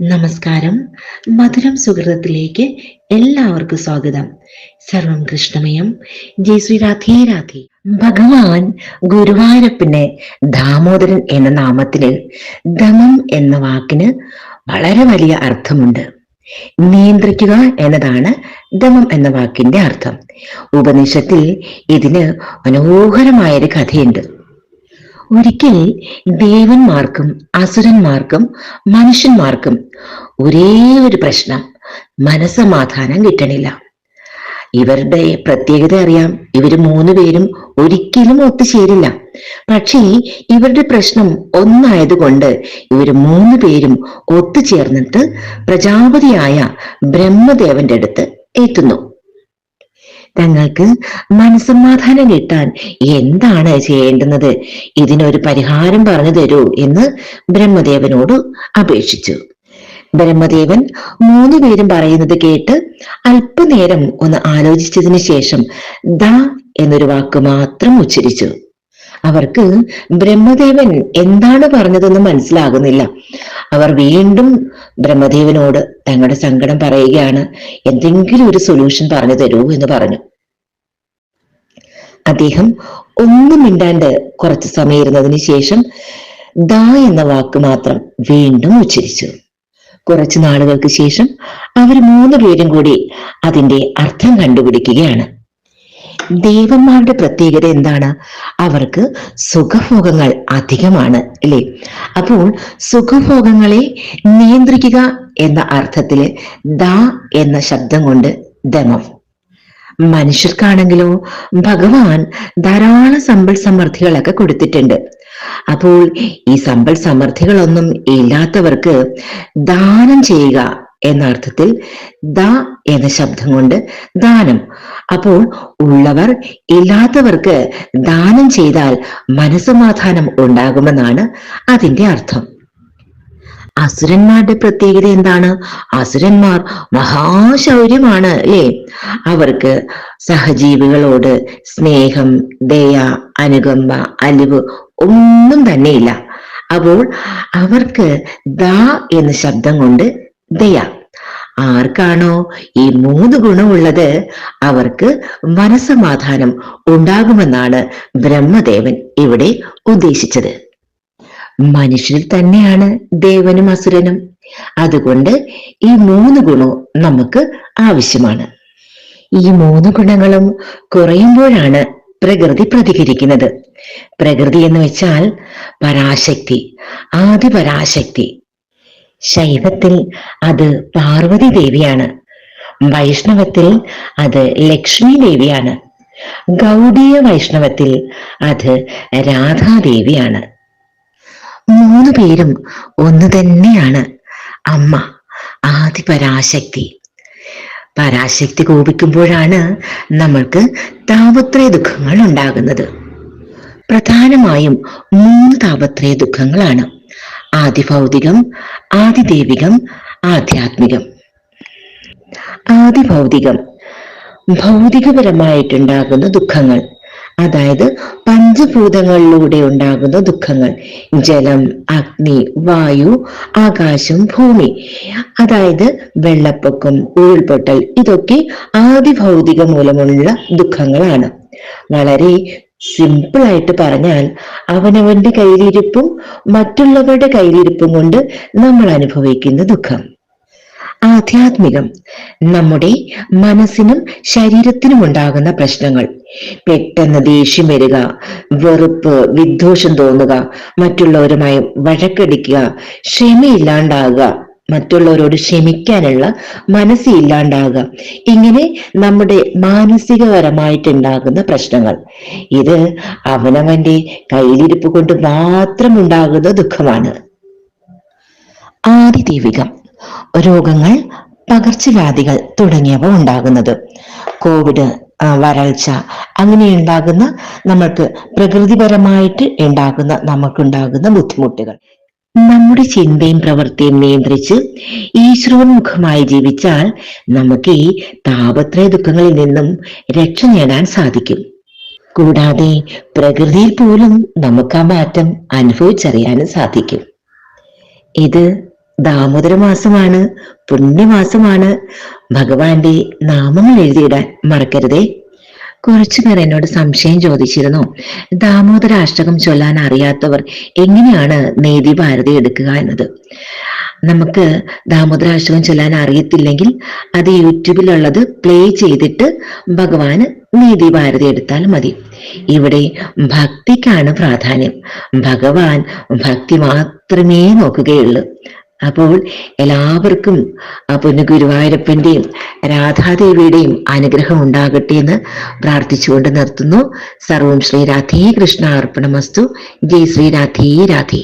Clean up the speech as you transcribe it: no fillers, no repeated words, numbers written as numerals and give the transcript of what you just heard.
നമസ്കാരം. മധുരം സുഹൃതത്തിലേക്ക് എല്ലാവർക്കും സ്വാഗതം. സർവം കൃഷ്ണമയം. ജയ് ശ്രീ രാധേ രാധേ. ഭഗവാൻ ഗുരുവായൂരപ്പന് ദാമോദരൻ എന്ന നാമത്തില് ദമം എന്ന വാക്കിന് വളരെ വലിയ അർത്ഥമുണ്ട്. നിയന്ത്രിക്കുക എന്നതാണ് ദമം എന്ന വാക്കിന്റെ അർത്ഥം. ഉപനിഷത്തിൽ ഇതിന് മനോഹരമായൊരു കഥയുണ്ട്. ഒരിക്കൽ ദേവന്മാർക്കും അസുരന്മാർക്കും മനുഷ്യന്മാർക്കും ഒരേ ഒരു പ്രശ്നം, മനസമാധാനം കിട്ടണില്ല. ഇവരുടെ പ്രത്യേകത അറിയാം. ഇവര് മൂന്നുപേരും ഒരിക്കലും ഒത്തുചേരില്ല. പക്ഷേ ഇവരുടെ പ്രശ്നം ഒന്നായതുകൊണ്ട് ഇവര് മൂന്നുപേരും ഒത്തുചേർന്നിട്ട് പ്രജാപതിയായ ബ്രഹ്മദേവന്റെ അടുത്ത് എത്തുന്നു. തങ്ങൾക്ക് മനസ്സമാധാനം കിട്ടാൻ എന്താണ് ചെയ്യേണ്ടുന്നത്, ഇതിനൊരു പരിഹാരം പറഞ്ഞു തരൂ എന്ന് ബ്രഹ്മദേവനോട് അപേക്ഷിച്ചു. ബ്രഹ്മദേവൻ മൂന്നുപേരും പറയുന്നത് കേട്ട് അല്പനേരം ഒന്ന് ആലോചിച്ചതിന് ശേഷം ദ എന്നൊരു വാക്ക് മാത്രം ഉച്ചരിച്ചു. അവർക്ക് ബ്രഹ്മദേവൻ എന്താണ് പറഞ്ഞതെന്ന് മനസ്സിലാകുന്നില്ല. അവർ വീണ്ടും ബ്രഹ്മദേവനോട് തങ്ങളുടെ സങ്കടം പറയുകയാണ്. എന്തെങ്കിലും ഒരു സൊല്യൂഷൻ പറഞ്ഞു തരൂ എന്ന് പറഞ്ഞു. അദ്ദേഹം ഒന്നും മിണ്ടാണ്ട് കുറച്ചു സമയം ഇരുന്നതിന് ശേഷം ദ എന്ന വാക്ക് മാത്രം വീണ്ടും ഉച്ചരിച്ചു. കുറച്ചു നാളുകൾക്ക് ശേഷം അവർ മൂന്നുപേരും കൂടി അതിന്റെ അർത്ഥം കണ്ടുപിടിക്കുകയാണ്. ദേവന്മാരുടെ പ്രത്യേകത എന്താണ്? അവർക്ക് സുഖഭോഗങ്ങൾ അധികമാണ്, അല്ലേ? അപ്പോൾ സുഖഭോഗങ്ങളെ നിയന്ത്രിക്കുക എന്ന അർത്ഥത്തില് ദ എന്ന ശബ്ദം കൊണ്ട് ദമം. മനുഷ്യർക്കാണെങ്കിലോ ഭഗവാൻ ധാരാളം സമ്പൽ സമൃദ്ധികളൊക്കെ കൊടുത്തിട്ടുണ്ട്. അപ്പോൾ ഈ സമ്പൽ സമൃദ്ധികളൊന്നും ഇല്ലാത്തവർക്ക് ദാനം ചെയ്യുക എന്ന അർത്ഥത്തിൽ ദ എന്ന ശബ്ദം കൊണ്ട് ദാനം. അപ്പോൾ ഉള്ളവർ ഇല്ലാത്തവർക്ക് ദാനം ചെയ്താൽ മനസ്സമാധാനം ഉണ്ടാകുമെന്നാണ് അതിന്റെ അർത്ഥം. അസുരന്മാരുടെ പ്രത്യേകത എന്താണ്? അസുരന്മാർ മഹാശൗര്യമാണ്, അല്ലേ? അവർക്ക് സഹജീവികളോട് സ്നേഹം, ദയ, അനുകമ്പ, അലിവ് ഒന്നും തന്നെയില്ല. അപ്പോൾ അവർക്ക് ദ എന്ന ശബ്ദം കൊണ്ട് ദയ. ആർക്കാണോ ഈ മൂന്ന് ഗുണമുള്ളത് അവർക്ക് മനസ്സമാധാനം ഉണ്ടാകുമെന്നാണ് ബ്രഹ്മദേവൻ ഇവിടെ ഉദ്ദേശിച്ചത്. മനുഷ്യരിൽ തന്നെയാണ് ദേവനും അസുരനും. അതുകൊണ്ട് ഈ മൂന്ന് ഗുണവും നമുക്ക് ആവശ്യമാണ്. ഈ മൂന്ന് ഗുണങ്ങളും കുറയുമ്പോഴാണ് പ്രകൃതി പ്രതികരിക്കുന്നത്. പ്രകൃതി എന്ന് വെച്ചാൽ പരാശക്തി, ആദിപരാശക്തി. ശൈവത്തിൽ അത് പാർവതി ദേവിയാണ്, വൈഷ്ണവത്തിൽ അത് ലക്ഷ്മി ദേവിയാണ്, ഗൗഡീയ വൈഷ്ണവത്തിൽ അത് രാധാദേവിയാണ്. മൂന്നു പേരും ഒന്ന് തന്നെയാണ്. അമ്മ ആദിപരാശക്തി. പരാശക്തി കോപിക്കുമ്പോഴാണ് നമ്മൾക്ക് താപത്രയ ദുഃഖങ്ങൾ ഉണ്ടാകുന്നത്. പ്രധാനമായും മൂന്ന് താപത്രയ ദുഃഖങ്ങളാണ്: ആദിഭൗതികം, ആദിദേവികം, ആധ്യാത്മികം. ആദിഭൗതികം ഭൗതികപരമായിട്ടുണ്ടാകുന്ന ദുഃഖങ്ങൾ, അതായത് പഞ്ചഭൂതങ്ങളിലൂടെ ഉണ്ടാകുന്ന ദുഃഖങ്ങൾ. ജലം, അഗ്നി, വായു, ആകാശം, ഭൂമി, അതായത് വെള്ളപ്പൊക്കം, ഉരുൾപൊട്ടൽ, ഇതൊക്കെ ആദിഭൗതിക മൂലമുള്ള ദുഃഖങ്ങളാണ്. വളരെ സിമ്പിൾ ആയിട്ട് പറഞ്ഞാൽ അവനവന്റെ കയ്യിലിരിപ്പും മറ്റുള്ളവരുടെ കയ്യിലിരിപ്പും കൊണ്ട് നമ്മൾ അനുഭവിക്കുന്ന ദുഃഖം. ആധ്യാത്മികം നമ്മുടെ മനസ്സിനും ശരീരത്തിനും ഉണ്ടാകുന്ന പ്രശ്നങ്ങൾ. പെട്ടെന്ന് ദേഷ്യം വരിക, വെറുപ്പ്, വിദ്വേഷം തോന്നുക, മറ്റുള്ളവരുമായി വഴക്കടിക്കുക, ക്ഷമയില്ലാണ്ടാകുക, മറ്റുള്ളവരോട് ക്ഷമിക്കാനുള്ള മനസ്സില്ലാണ്ടാകുക, ഇങ്ങനെ നമ്മുടെ മാനസികപരമായിട്ടുണ്ടാകുന്ന പ്രശ്നങ്ങൾ. ഇത് അവനവന്റെ കയ്യിലിരിപ്പ് കൊണ്ട് മാത്രം ഉണ്ടാകുന്ന ദുഃഖമാണ്. ആദിദൈവികം രോഗങ്ങൾ, പകർച്ചവ്യാധികൾ തുടങ്ങിയവ ഉണ്ടാകുന്നത്. കോവിഡ്, വരൾച്ച, അങ്ങനെ ഉണ്ടാകുന്ന നമ്മൾക്ക് പ്രകൃതിപരമായിട്ട് നമുക്കുണ്ടാകുന്ന ബുദ്ധിമുട്ടുകൾ. നമ്മുടെ ചിന്തയും പ്രവൃത്തിയും നിയന്ത്രിച്ച് ഈശ്വരോന്മുഖമായി ജീവിച്ചാൽ നമുക്ക് ഈ താപത്രയ ദുഃഖങ്ങളിൽ നിന്നും രക്ഷ നേടാൻ സാധിക്കും. കൂടാതെ പ്രകൃതിയിൽ പോലും നമുക്ക് ആ മാറ്റം അനുഭവിച്ചറിയാനും സാധിക്കും. ഇത് ദാമോദര മാസമാണ്, പുണ്യമാസമാണ്. ഭഗവാന്റെ നാമങ്ങൾ എഴുതിയിടാൻ മറക്കരുതേ. കുറച്ചു പേർ എന്നോട് സംശയം ചോദിച്ചിരുന്നു, ദാമോദര അഷ്ടകം ചൊല്ലാൻ അറിയാത്തവർ എങ്ങനെയാണ് നേതി ഭാരതി എടുക്കുക എന്നത്. നമുക്ക് ദാമോദര അഷ്ടകം ചൊല്ലാൻ അറിയത്തില്ലെങ്കിൽ അത് യൂട്യൂബിലുള്ളത് പ്ലേ ചെയ്തിട്ട് ഭഗവാന് നീതി ഭാരതി എടുത്താൽ മതി. ഇവിടെ ഭക്തിക്കാണ് പ്രാധാന്യം. ഭഗവാൻ ഭക്തി മാത്രമേ നോക്കുകയുള്ളൂ. അപ്പോൾ എല്ലാവർക്കും പൊന്നു ഗുരുവായൂരപ്പന്റെയും രാധാദേവിയുടെയും അനുഗ്രഹം ഉണ്ടാകട്ടെ എന്ന് പ്രാർത്ഥിച്ചുകൊണ്ട് നിർത്തുന്നു. സർവം ശ്രീ രാധേ കൃഷ്ണ അർപ്പണമസ്തു. ജയ് ശ്രീ രാധേ രാധേ.